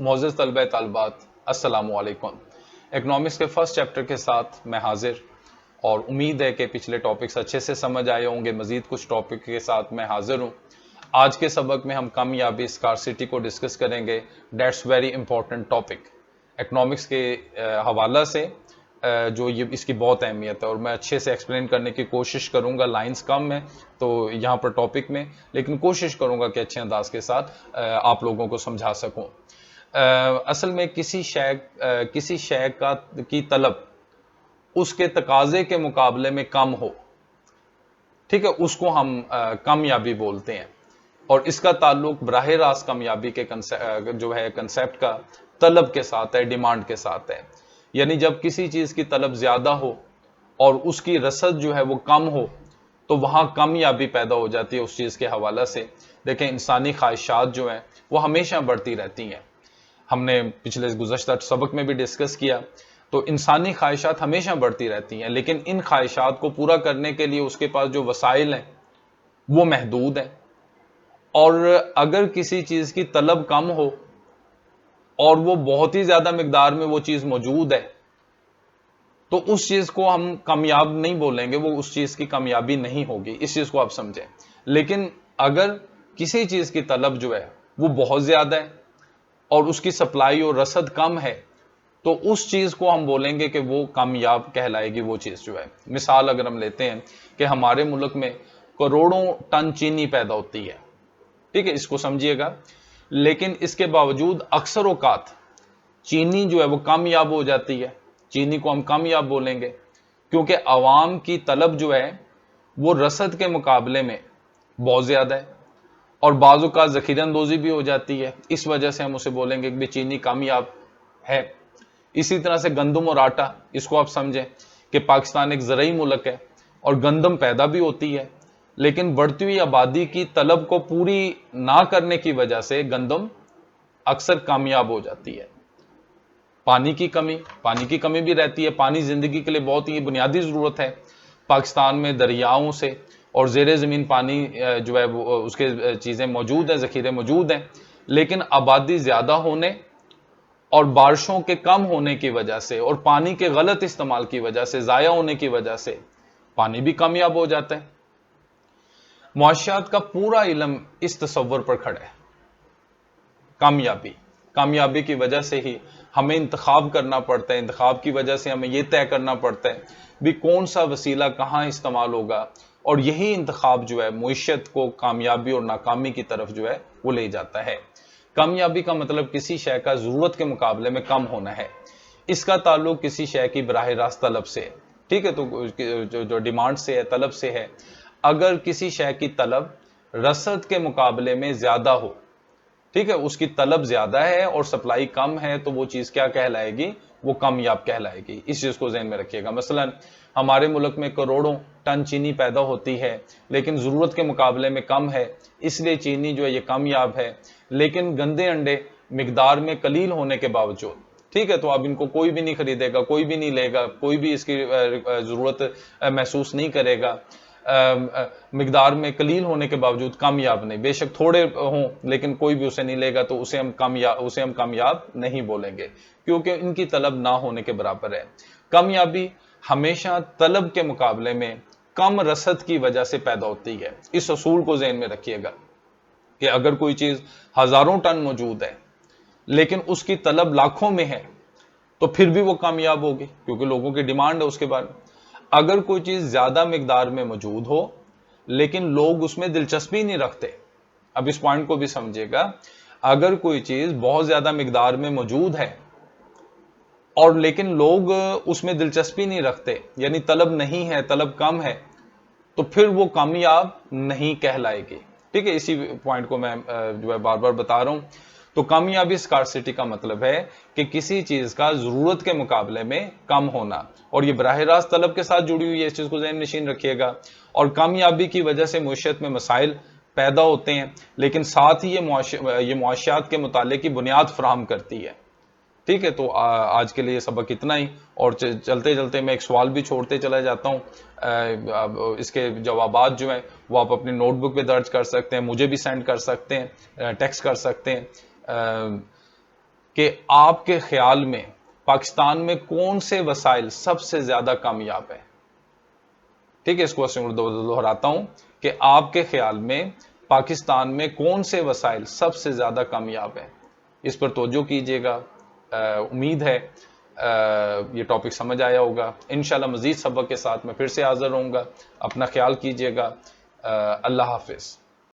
मोअज़्ज़ज़ तलबा तालिबात, अस्सलामु अलैकुम। इकोनॉमिक्स के फर्स्ट चैप्टर के साथ मैं हाजिर, और उम्मीद है कि पिछले टॉपिक्स अच्छे से समझ आए होंगे। मजीद कुछ टॉपिक के साथ मैं हाजिर हूँ। आज के सबक में हम कामयाबी स्कार्सिटी को डिस्कस करेंगे। That's very important topic economics के हवाला से, जो ये इसकी बहुत अहमियत है, और मैं अच्छे से एक्सप्लेन करने की कोशिश करूंगा। लाइंस कम है तो यहाँ पर टॉपिक में, लेकिन कोशिश करूंगा कि अच्छे अंदाज के साथ आप लोगों को समझा सकूं। असल में किसी शय की तलब उसके तकाजे के मुकाबले में कम हो, ठीक है, उसको हम कामयाबी बोलते हैं। और इसका ताल्लुक बराह रास्त कामयाबी के जो है कंसेप्ट का तलब के साथ है, डिमांड के साथ है। यानी जब किसी चीज की तलब ज्यादा हो और उसकी रसद जो है वो कम हो, तो वहां कामयाबी पैदा हो जाती है उस चीज के हवाला से। देखें, इंसानी ख्वाहिशात जो हैं वो हमेशा बढ़ती रहती हैं। हमने पिछले गुज़श्ता सबक में भी डिस्कस किया। तो इंसानी ख्वाहिशात हमेशा बढ़ती रहती हैं, लेकिन इन ख्वाहिशात को पूरा करने के लिए उसके पास जो वसाइल हैं वो महदूद हैं। और अगर किसी चीज की तलब कम हो और वो बहुत ही ज्यादा मिकदार में वो चीज मौजूद है, तो उस चीज को हम कामयाब नहीं बोलेंगे, वो उस चीज की कामयाबी नहीं होगी। इस चीज को आप समझें। लेकिन अगर किसी चीज की तलब जो है वो बहुत ज्यादा है और उसकी सप्लाई और रसद कम है, तो उस चीज को हम बोलेंगे कि वो कामयाब कहलाएगी वो चीज जो है। मिसाल अगर हम लेते हैं कि हमारे मुल्क में करोड़ों टन चीनी पैदा होती है, ठीक है, इसको समझिएगा। लेकिन इसके बावजूद अक्सर औकात चीनी जो है वो कामयाब हो जाती है। चीनी को हम कामयाब बोलेंगे क्योंकि अवाम की तलब जो है वो रसद के मुकाबले में बहुत ज्यादा है, और बाज़ औक़ात ज़ख़ीरा अंदोज़ी भी हो जाती है। इस वजह से हम उसे बोलेंगे कि चीनी कामयाब है। इसी तरह से गंदम और आटा, इसको आप समझें कि पाकिस्तान एक ज़रई मुल्क है और गंदम पैदा भी होती है, लेकिन बढ़ती हुई आबादी की तलब को पूरी ना करने की वजह से गंदम अक्सर कामयाब हो जाती है। पानी की कमी भी रहती है। पानी जिंदगी के लिए बहुत ही बुनियादी ज़रूरत है। पाकिस्तान में दरियाओं से और ज़ेरे ज़मीन पानी जो है वो उसके चीज़ें मौजूद हैं, ज़ख़ीरे मौजूद हैं, लेकिन आबादी ज़्यादा होने और बारिशों के कम होने की वजह से और पानी के गलत इस्तेमाल की वजह से, ज़ाया होने की वजह से पानी भी कामयाब हो जाता है। मुआशियात का पूरा इल्म इस तसव्वुर पर खड़ा है। कामयाबी की वजह से ही हमें इंतखाब करना पड़ता है। इंतखाब की वजह से हमें यह तय करना पड़ता है भी कौन सा वसीला कहाँ इस्तेमाल होगा, और यही इंतखाब जो है मुइशत को कामयाबी और नाकामी की तरफ जो है वो ले जाता है। कामयाबी का मतलब किसी शय का जरूरत के मुकाबले में कम होना है। इसका ताल्लुक किसी शय की बराह रास्त तलब से है, ठीक है, तो जो डिमांड से है, तलब से है। अगर किसी शय की तलब रसद के मुकाबले में ज्यादा हो, ठीक है, उसकी तलब ज्यादा है और सप्लाई कम है, तो वो चीज क्या कहलाएगी? वो कामयाब कहलाएगी। इस चीज को ज़हन में रखिएगा। मसलन हमारे मुल्क में करोड़ों टन चीनी पैदा होती है, लेकिन जरूरत के मुकाबले में कम है, इसलिए चीनी जो है ये कामयाब है। लेकिन गंदे अंडे मिकदार में कलील होने के बावजूद, ठीक है, तो अब इनको कोई भी नहीं खरीदेगा, कोई भी नहीं लेगा, कोई भी इसकी जरूरत महसूस नहीं करेगा। मिकदार में कलील होने के बावजूद कामयाब नहीं, बेशक थोड़े हों लेकिन कोई भी उसे नहीं लेगा, तो उसे हम कामयाब नहीं बोलेंगे, क्योंकि इनकी तलब ना होने के बराबर है। कामयाबी हमेशा तलब के मुकाबले में कम रसद की वजह से पैदा होती है। इस असूल को ज़हन में रखिएगा कि अगर कोई चीज हजारों टन मौजूद है लेकिन उसकी तलब लाखों में है, तो फिर भी वो कामयाब होगी, क्योंकि लोगों की डिमांड है उसके बारे में। अगर कोई चीज ज्यादा मिकदार में मौजूद हो लेकिन लोग उसमें दिलचस्पी नहीं रखते, अब इस पॉइंट को भी समझिएगा। अगर कोई चीज बहुत ज्यादा मिकदार में मौजूद है और लेकिन लोग उसमें दिलचस्पी नहीं रखते, यानी तलब नहीं है, तलब कम है, तो फिर वो कामयाब नहीं कहलाएगी, ठीक है। इसी पॉइंट को मैं जो है बार बार बता रहा हूं। तो कामयाबी स्कार्सिटी का मतलब है कि किसी चीज का जरूरत के मुकाबले में कम होना, और ये बराह रास्त तलब के साथ जुड़ी हुई है। इस चीज को ज़हन नशीन रखिएगा। और कामयाबी की वजह से मुइशत में मसाइल पैदा होते हैं, लेकिन साथ ही ये मुआशियात के मुताले की बुनियाद फराहम करती है, ठीक है। तो आज के लिए सबक इतना ही, और चलते चलते मैं एक सवाल भी छोड़ते चला जाता हूँ। इसके जवाबात जो हैं वो आप अपनी नोटबुक पे दर्ज कर सकते हैं, मुझे भी सेंड कर सकते हैं, टेक्स्ट कर सकते हैं। کہ آپ کے خیال میں پاکستان میں کون سے وسائل سب سے زیادہ کامیاب ہیں؟ ٹھیک ہے، اس کوشچن کو دہراتا ہوں کہ آپ کے خیال میں پاکستان میں کون سے وسائل سب سے زیادہ کامیاب ہیں؟ اس پر توجہ کیجیے گا. امید ہے یہ ٹاپک سمجھ آیا ہوگا. انشاءاللہ مزید سبق کے ساتھ میں پھر سے حاضر ہوں گا. اپنا خیال کیجیے گا. اللہ حافظ.